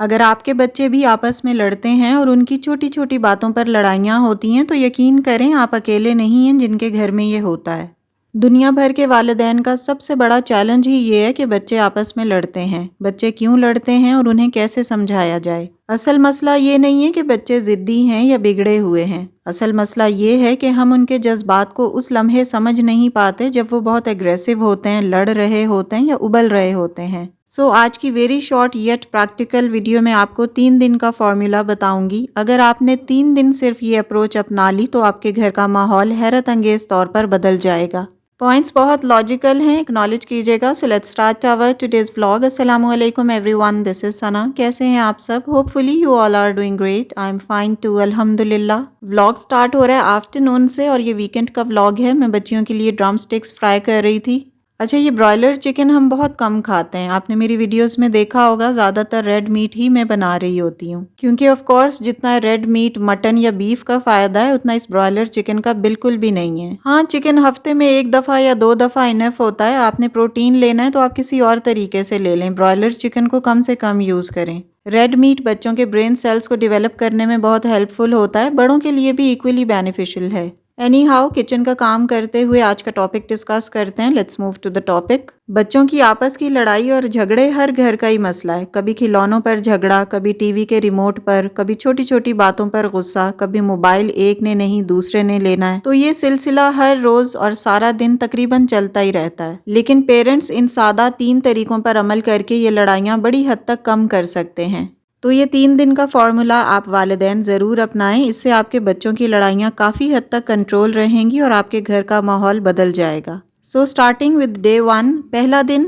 اگر آپ کے بچے بھی آپس میں لڑتے ہیں اور ان کی چھوٹی چھوٹی باتوں پر لڑائیاں ہوتی ہیں تو یقین کریں آپ اکیلے نہیں ہیں جن کے گھر میں یہ ہوتا ہے۔ دنیا بھر کے والدین کا سب سے بڑا چیلنج ہی یہ ہے کہ بچے آپس میں لڑتے ہیں۔ بچے کیوں لڑتے ہیں اور انہیں کیسے سمجھایا جائے؟ اصل مسئلہ یہ نہیں ہے کہ بچے ضدی ہیں یا بگڑے ہوئے ہیں۔ اصل مسئلہ یہ ہے کہ ہم ان کے جذبات کو اس لمحے سمجھ نہیں پاتے جب وہ بہت اگریسو ہوتے ہیں، لڑ رہے ہوتے ہیں یا ابل رہے ہوتے ہیں۔ آج کی very short yet practical video میں آپ کو 3 دن کا فارمولا بتاؤں گی۔ اگر آپ نے 3 دن صرف یہ اپروچ اپنا لی تو آپ کے گھر کا ماحول حیرت انگیز طور پر بدل جائے گا۔ پوائنٹس بہت لاجیکل ہیں، اکنالج کیجیے گا۔ So let's start our today's vlog. السلام علیکم ایوری ون، دس از ثنا۔ کیسے ہیں آپ سب؟ Hopefully you all are doing great. I am fine too, الحمدللہ۔ ولاگ اسٹارٹ ہو رہا ہے آفٹرنون سے اور یہ ویکینڈ کا ولاگ ہے۔ میں بچیوں کے لیے ڈرم سٹکس فرائی کر رہی تھی۔ اچھا، یہ برائلر چکن ہم بہت کم کھاتے ہیں۔ آپ نے میری ویڈیوز میں دیکھا ہوگا زیادہ تر ریڈ میٹ ہی میں بنا رہی ہوتی ہوں، کیونکہ آف کورس جتنا ریڈ میٹ، مٹن یا بیف کا فائدہ ہے اتنا اس برائلر چکن کا بالکل بھی نہیں ہے۔ ہاں، چکن ہفتے میں 1 دفعہ یا 2 دفعہ انف ہوتا ہے۔ آپ نے پروٹین لینا ہے تو آپ کسی اور طریقے سے لے لیں، برائلر چکن کو کم سے کم یوز کریں۔ ریڈ میٹ بچوں کے برین سیلز کو ڈیولپ کرنے میں بہت ہیلپ فل ہوتا ہے، بڑوں کے لیے بھی ایکولی بینیفیشل ہے۔ اینی ہاؤ، کچن کا کام کرتے ہوئے آج کا ٹاپک ڈسکس کرتے ہیں۔ Let's move to the topic. بچوں کی آپس کی لڑائی اور جھگڑے ہر گھر کا ہی مسئلہ ہے۔ کبھی کھلونوں پر جھگڑا، کبھی ٹی وی کے ریموٹ پر، کبھی چھوٹی چھوٹی باتوں پر غصہ، کبھی موبائل ایک نے نہیں دوسرے نے لینا ہے۔ تو یہ سلسلہ ہر روز اور سارا دن تقریباً چلتا ہی رہتا ہے۔ لیکن پیرنٹس ان سادہ 3 طریقوں پر عمل کر کے یہ لڑائیاں بڑی حد تک کم کر سکتے ہیں۔ تو یہ 3 دن کا فارمولا آپ والدین ضرور اپنائیں، اس سے آپ کے بچوں کی لڑائیاں کافی حد تک کنٹرول رہیں گی اور آپ کے گھر کا ماحول بدل جائے گا۔ اسٹارٹنگ ود ڈے 1، پہلا دن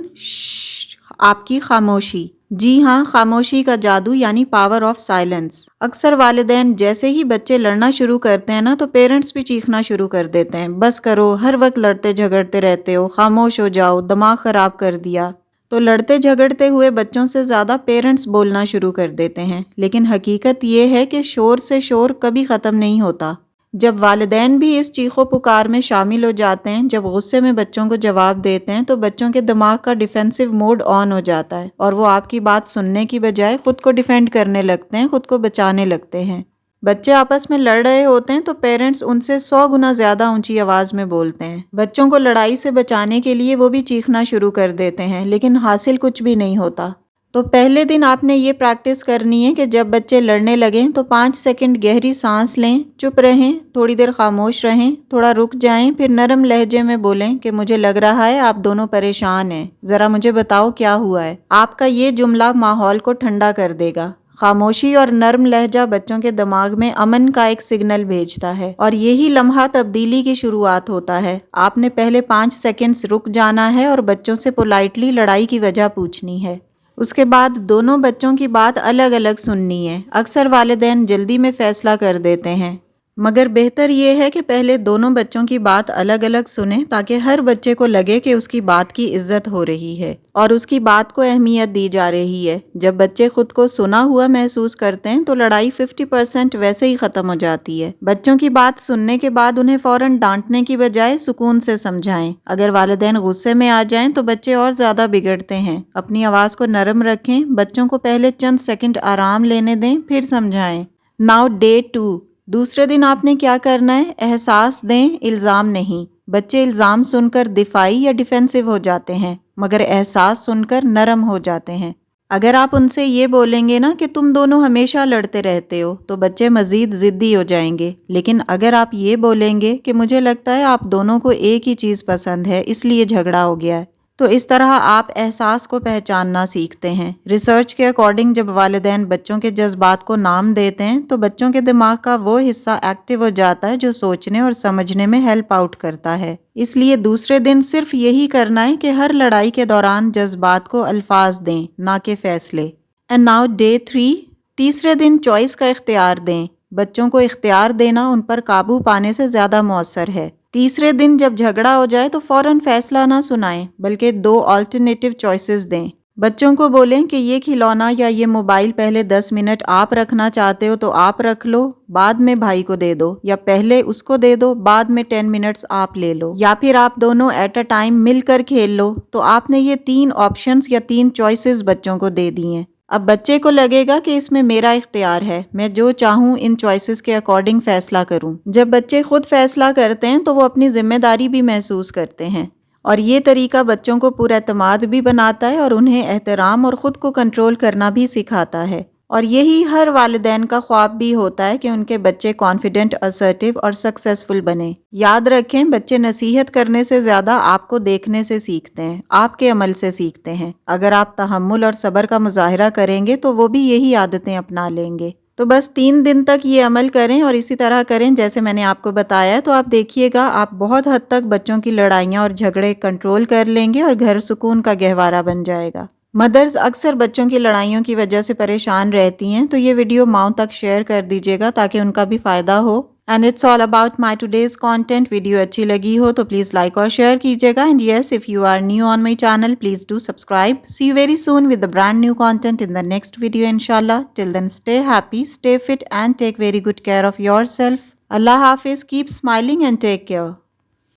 آپ کی خاموشی۔ جی ہاں، خاموشی کا جادو یعنی پاور آف سائلنس۔ اکثر والدین جیسے ہی بچے لڑنا شروع کرتے ہیں نا تو پیرنٹس بھی چیخنا شروع کر دیتے ہیں، بس کرو، ہر وقت لڑتے جھگڑتے رہتے ہو، خاموش ہو جاؤ، دماغ خراب کر دیا۔ تو لڑتے جھگڑتے ہوئے بچوں سے زیادہ پیرنٹس بولنا شروع کر دیتے ہیں، لیکن حقیقت یہ ہے کہ شور سے شور کبھی ختم نہیں ہوتا۔ جب والدین بھی اس چیخو پکار میں شامل ہو جاتے ہیں، جب غصے میں بچوں کو جواب دیتے ہیں تو بچوں کے دماغ کا ڈیفینسو موڈ آن ہو جاتا ہے اور وہ آپ کی بات سننے کی بجائے خود کو ڈیفینڈ کرنے لگتے ہیں، خود کو بچانے لگتے ہیں۔ بچے آپس میں لڑ رہے ہوتے ہیں تو پیرنٹس ان سے 100 گنا زیادہ اونچی آواز میں بولتے ہیں۔ بچوں کو لڑائی سے بچانے کے لیے وہ بھی چیخنا شروع کر دیتے ہیں، لیکن حاصل کچھ بھی نہیں ہوتا۔ تو پہلے دن آپ نے یہ پریکٹس کرنی ہے کہ جب بچے لڑنے لگیں تو 5 سیکنڈ گہری سانس لیں، چپ رہیں، تھوڑی دیر خاموش رہیں، تھوڑا رک جائیں، پھر نرم لہجے میں بولیں کہ مجھے لگ رہا ہے آپ دونوں پریشان ہیں، ذرا مجھے بتاؤ کیا ہوا ہے۔ آپ کا یہ جملہ ماحول کو ٹھنڈا کر دے گا۔ خاموشی اور نرم لہجہ بچوں کے دماغ میں امن کا ایک سگنل بھیجتا ہے اور یہی لمحہ تبدیلی کی شروعات ہوتا ہے۔ آپ نے پہلے 5 سیکنڈز رک جانا ہے اور بچوں سے پولائٹلی لڑائی کی وجہ پوچھنی ہے۔ اس کے بعد دونوں بچوں کی بات الگ الگ سننی ہے۔ اکثر والدین جلدی میں فیصلہ کر دیتے ہیں، مگر بہتر یہ ہے کہ پہلے دونوں بچوں کی بات الگ الگ سنیں تاکہ ہر بچے کو لگے کہ اس کی بات کی عزت ہو رہی ہے اور اس کی بات کو اہمیت دی جا رہی ہے۔ جب بچے خود کو سنا ہوا محسوس کرتے ہیں تو لڑائی 50% ویسے ہی ختم ہو جاتی ہے۔ بچوں کی بات سننے کے بعد انہیں فوراً ڈانٹنے کی بجائے سکون سے سمجھائیں۔ اگر والدین غصے میں آ جائیں تو بچے اور زیادہ بگڑتے ہیں۔ اپنی آواز کو نرم رکھیں، بچوں کو پہلے چند سیکنڈ آرام لینے دیں، پھر سمجھائیں۔ ناؤ ڈے 2، دوسرے دن آپ نے کیا کرنا ہے؟ احساس دیں، الزام نہیں۔ بچے الزام سن کر دفاعی یا ڈیفینسو ہو جاتے ہیں، مگر احساس سن کر نرم ہو جاتے ہیں۔ اگر آپ ان سے یہ بولیں گے نا کہ تم دونوں ہمیشہ لڑتے رہتے ہو تو بچے مزید ضدی ہو جائیں گے، لیکن اگر آپ یہ بولیں گے کہ مجھے لگتا ہے آپ دونوں کو ایک ہی چیز پسند ہے اس لیے جھگڑا ہو گیا ہے، تو اس طرح آپ احساس کو پہچاننا سیکھتے ہیں۔ ریسرچ کے اکارڈنگ جب والدین بچوں کے جذبات کو نام دیتے ہیں تو بچوں کے دماغ کا وہ حصہ ایکٹیو ہو جاتا ہے جو سوچنے اور سمجھنے میں ہیلپ آؤٹ کرتا ہے۔ اس لیے دوسرے دن صرف یہی کرنا ہے کہ ہر لڑائی کے دوران جذبات کو الفاظ دیں، نہ کہ فیصلے۔ اینڈ ناؤ ڈے 3، تیسرے دن چوائس کا اختیار دیں۔ بچوں کو اختیار دینا ان پر قابو پانے سے زیادہ مؤثر ہے۔ تیسرے دن جب جھگڑا ہو جائے تو فوراً فیصلہ نہ سنائیں بلکہ 2 آلٹرنیٹیو چوائسز دیں۔ بچوں کو بولیں کہ یہ کھلونا یا یہ موبائل پہلے 10 منٹ آپ رکھنا چاہتے ہو تو آپ رکھ لو، بعد میں بھائی کو دے دو، یا پہلے اس کو دے دو، بعد میں 10 منٹس آپ لے لو، یا پھر آپ دونوں ایٹ اے ٹائم مل کر کھیل لو۔ تو آپ نے یہ 3 آپشنز یا 3 چوائسز بچوں کو دے دی ہیں۔ اب بچے کو لگے گا کہ اس میں میرا اختیار ہے، میں جو چاہوں ان چوائسز کے اکارڈنگ فیصلہ کروں۔ جب بچے خود فیصلہ کرتے ہیں تو وہ اپنی ذمہ داری بھی محسوس کرتے ہیں، اور یہ طریقہ بچوں کو پر اعتماد بھی بناتا ہے اور انہیں احترام اور خود کو کنٹرول کرنا بھی سکھاتا ہے۔ اور یہی ہر والدین کا خواب بھی ہوتا ہے کہ ان کے بچے کانفیڈنٹ، اسرٹیو اور سکسیسفل بنیں۔ یاد رکھیں، بچے نصیحت کرنے سے زیادہ آپ کو دیکھنے سے سیکھتے ہیں، آپ کے عمل سے سیکھتے ہیں۔ اگر آپ تحمل اور صبر کا مظاہرہ کریں گے تو وہ بھی یہی عادتیں اپنا لیں گے۔ تو بس 3 دن تک یہ عمل کریں اور اسی طرح کریں جیسے میں نے آپ کو بتایا، تو آپ دیکھیے گا آپ بہت حد تک بچوں کی لڑائیاں اور جھگڑے کنٹرول کر لیں گے اور گھر سکون کا گہوارہ بن جائے گا۔ مدرز اکثر بچوں کی لڑائیوں کی وجہ سے پریشان رہتی ہیں، تو یہ ویڈیو ماؤں تک شیئر کر دیجیے گا تاکہ ان کا بھی فائدہ ہو۔ And it's all about my today's content. Video اچھی لگی ہو تو پلیز لائک اور شیئر کیجیے گا، and yes if you are new on my channel please do subscribe. See you very soon with a brand new content in the next video inshallah. Till then stay happy, stay fit and take very good care of yourself. Allah Hafiz, keep smiling and take care.